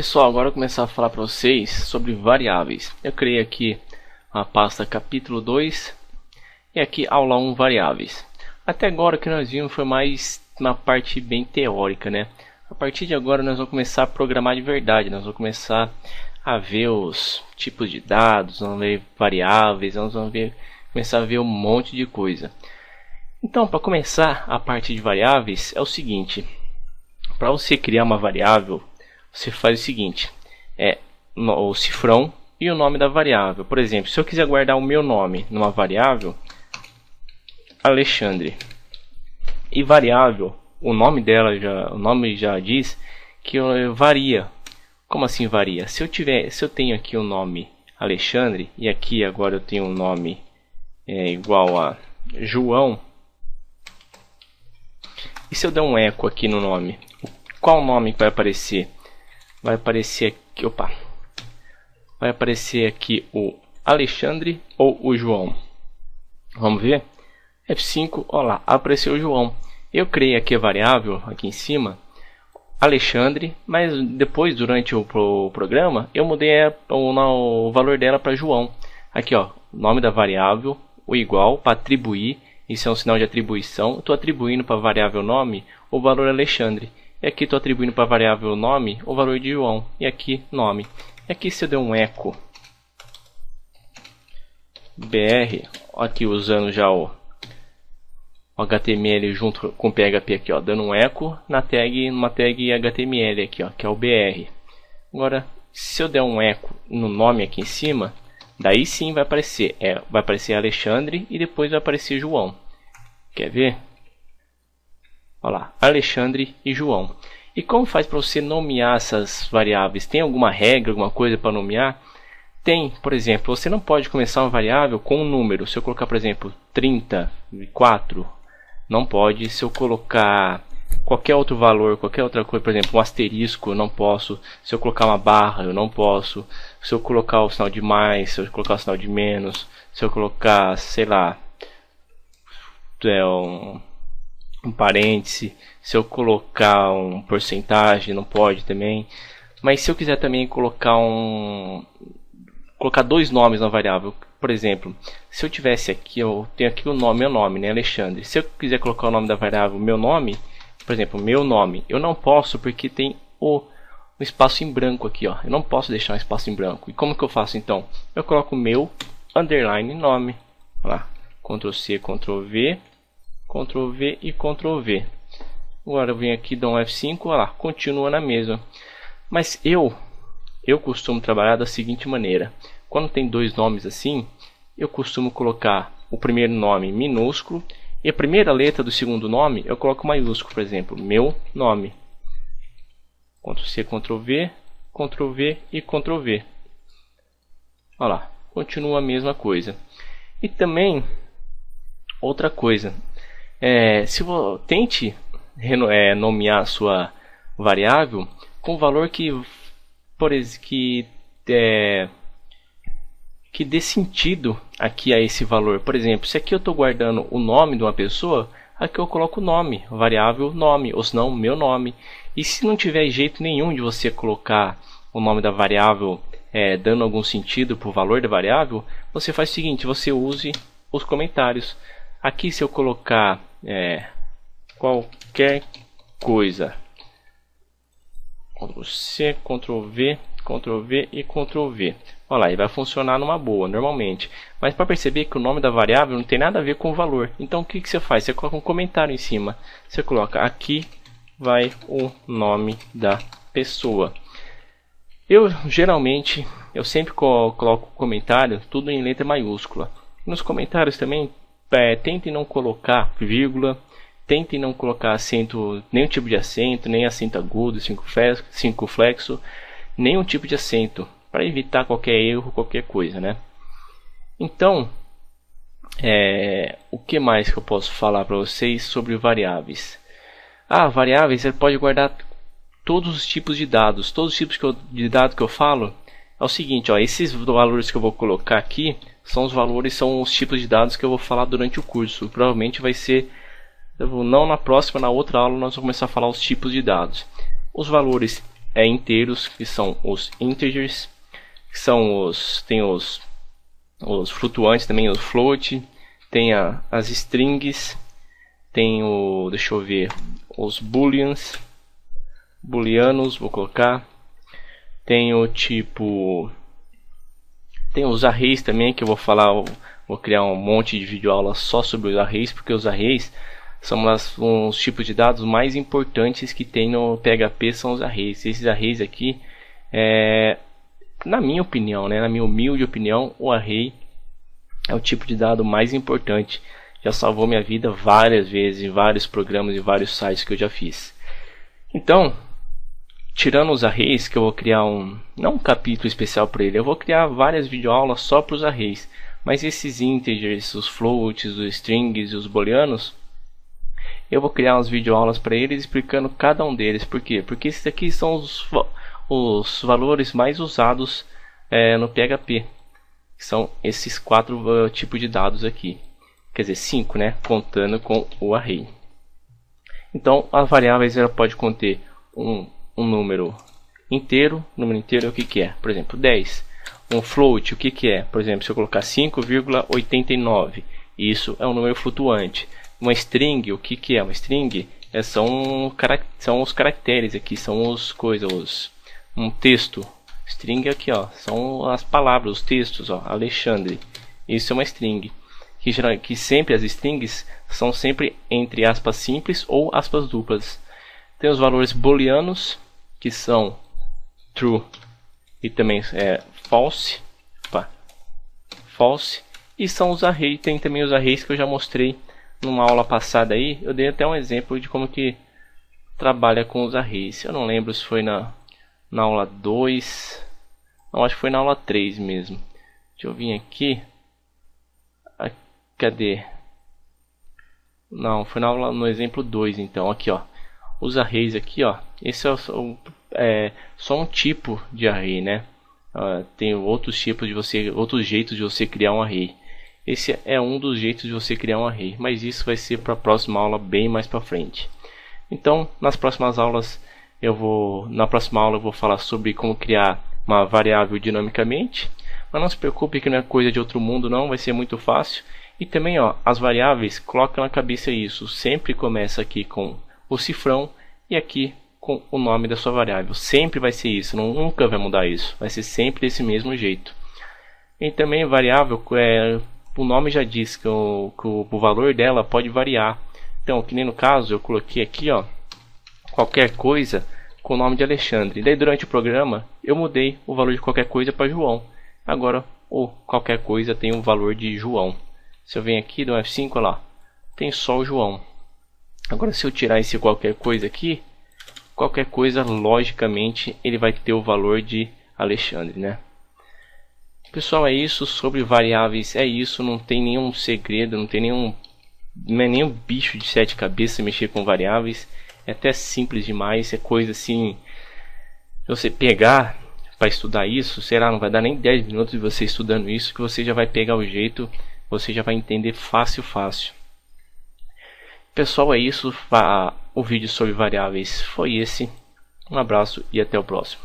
Pessoal, agora eu vou começar a falar para vocês sobre variáveis. Eu criei aqui a pasta capítulo 2 e aqui aula 1 variáveis. Até agora o que nós vimos foi mais uma parte bem teórica, né? A partir de agora nós vamos começar a programar de verdade. Nós vamos começar a ver os tipos de dados, vamos ver variáveis, nós vamos começar a ver um monte de coisa. Então, para começar a parte de variáveis é o seguinte: para você criar uma variável, você faz o seguinte, o cifrão e o nome da variável. Por exemplo, se eu quiser guardar o meu nome numa variável, Alexandre, e variável, o nome já diz que varia. Como assim varia? Se eu tenho aqui o nome Alexandre e aqui agora eu tenho um nome igual a João, e se eu der um eco aqui no nome, qual nome vai aparecer? Vai aparecer aqui, vai aparecer aqui o Alexandre ou o João. Vamos ver? F5, olha lá, apareceu o João. Eu criei aqui a variável aqui em cima, Alexandre, mas depois durante o programa eu mudei o valor dela para João. Aqui ó, nome da variável, o igual para atribuir, isso é um sinal de atribuição. Estou atribuindo para a variável nome o valor Alexandre. E aqui estou atribuindo para a variável nome o valor de João. E aqui nome. E aqui se eu der um eco br, aqui usando já o HTML junto com o PHP aqui, ó, dando um eco na numa tag HTML aqui, ó, que é o br. Agora, se eu der um eco no nome aqui em cima, daí sim vai aparecer Alexandre e depois vai aparecer João. Quer ver? Olha lá, Alexandre e João. E como faz para você nomear essas variáveis? Tem alguma regra, alguma coisa para nomear? Tem, por exemplo, você não pode começar uma variável com um número. Se eu colocar, por exemplo, 34, não pode. Se eu colocar qualquer outro valor, qualquer outra coisa, por exemplo, um asterisco, eu não posso. Se eu colocar uma barra, eu não posso. Se eu colocar o sinal de mais, se eu colocar o sinal de menos, se eu colocar, sei lá, um parêntese, se eu colocar um porcentagem, não pode também. Mas se eu quiser também colocar dois nomes na variável, por exemplo, se eu tivesse aqui, eu tenho aqui o nome, meu nome, né, Alexandre. Se eu quiser colocar o nome da variável, meu nome, por exemplo, meu nome, eu não posso porque tem o espaço em branco aqui, ó. Eu não posso deixar um espaço em branco. E como que eu faço então? Eu coloco meu underline nome. Olha lá, Ctrl C, Ctrl V, Ctrl V e Ctrl V. Agora eu venho aqui, dou um F5, olha lá, continua na mesma. Mas eu costumo trabalhar da seguinte maneira: quando tem dois nomes assim, eu costumo colocar o primeiro nome minúsculo e a primeira letra do segundo nome eu coloco maiúsculo. Por exemplo, meu nome. Ctrl C, Ctrl V, Ctrl V e Ctrl V. Olha lá, continua a mesma coisa. E também outra coisa, tente nomear a sua variável com valor que dê sentido aqui a esse valor. Por exemplo, se aqui eu estou guardando o nome de uma pessoa, aqui eu coloco o nome, variável nome, ou senão meu nome. E se não tiver jeito nenhum de você colocar o nome da variável dando algum sentido para o valor da variável, você faz o seguinte: você use os comentários. Aqui se eu colocar qualquer coisa, Ctrl C, Ctrl V, Ctrl V e Ctrl V. Olha lá, e vai funcionar numa boa, normalmente. Mas para perceber que o nome da variável não tem nada a ver com o valor. Então o que você faz? Você coloca um comentário em cima. Você coloca aqui vai o nome da pessoa. Eu sempre coloco comentário tudo em letra maiúscula. Nos comentários também tentem não colocar vírgula. Tentem não colocar acento, nenhum tipo de acento, nem acento agudo, circunflexo, nenhum tipo de acento, para evitar qualquer erro, qualquer coisa, né? Então, o que mais que eu posso falar para vocês sobre variáveis? Variáveis, você pode guardar todos os tipos de dados. Todos os tipos de dados que eu falo é o seguinte, ó, esses valores que eu vou colocar aqui são os tipos de dados que eu vou falar durante o curso. Provavelmente vai ser não na próxima, na outra aula nós vamos começar a falar os tipos de dados. Os valores inteiros, que são os integers, que são tem os flutuantes também, os float, tem as strings, tem deixa eu ver, os booleanos, vou colocar, tem o tipo, tem os arrays também, que eu vou falar, vou criar um monte de videoaula só sobre os arrays, porque os arrays são uns tipos de dados mais importantes que tem no PHP, são os arrays. Esses arrays aqui, na minha opinião, né, na minha humilde opinião, o array é o tipo de dado mais importante. Já salvou minha vida várias vezes em vários programas e vários sites que eu já fiz. Então, tirando os arrays, que eu vou criar não um capítulo especial para ele, eu vou criar várias videoaulas só para os arrays. Mas esses integers, os floats, os strings e os booleanos, eu vou criar umas videoaulas para eles explicando cada um deles. Por quê? Porque esses aqui são os valores mais usados no PHP. Que são esses 4 tipos de dados aqui. Quer dizer, 5, né? Contando com o array. Então, as variáveis ela pode conter um número inteiro. Número inteiro é o que é? Por exemplo, 10. Um float, o que é? Por exemplo, se eu colocar 5,89. Isso é um número flutuante. Uma string, o que é? Uma string são os caracteres aqui, são um texto. String aqui, ó, são as palavras, os textos, ó, Alexandre. Isso é uma string. Que sempre as strings são sempre entre aspas simples ou aspas duplas. Tem os valores booleanos, que são true e também false. False. E são os arrays, tem também os arrays que eu já mostrei numa aula passada aí. Eu dei até um exemplo de como que trabalha com os arrays. Eu não lembro se foi na aula 2. Não, acho que foi na aula 3 mesmo. Deixa eu vir aqui. Cadê? Não, foi no exemplo 2 então. Aqui, ó. Os arrays aqui, ó. Esse é só um tipo de array, né? Tem outros tipos outros jeitos de você criar um array. Esse é um dos jeitos de você criar um array, mas isso vai ser para a próxima aula bem mais para frente. Então, nas próximas aulas na próxima aula eu vou falar sobre como criar uma variável dinamicamente, mas não se preocupe que não é coisa de outro mundo não, vai ser muito fácil. E também, ó, as variáveis, coloca na cabeça isso, sempre começa aqui com o cifrão e aqui com o nome da sua variável. Sempre vai ser isso, nunca vai mudar isso, vai ser sempre desse mesmo jeito. E também variável, o nome já diz que o valor dela pode variar. Então, que nem no caso, eu coloquei aqui, ó, qualquer coisa com o nome de Alexandre. E daí durante o programa eu mudei o valor de qualquer coisa para João. Agora o qualquer coisa tem o valor de João. Se eu venho aqui do F5, olha lá, tem só o João. Agora se eu tirar esse qualquer coisa aqui, qualquer coisa logicamente ele vai ter o valor de Alexandre, né? Pessoal, é isso sobre variáveis, é isso, não tem nenhum segredo, não é nenhum bicho de 7 cabeças mexer com variáveis. É até simples demais, é coisa assim, se você pegar para estudar isso, será, não vai dar nem 10 minutos de você estudando isso, que você já vai pegar o jeito, você já vai entender fácil. Pessoal, é isso, o vídeo sobre variáveis foi esse. Um abraço e até o próximo.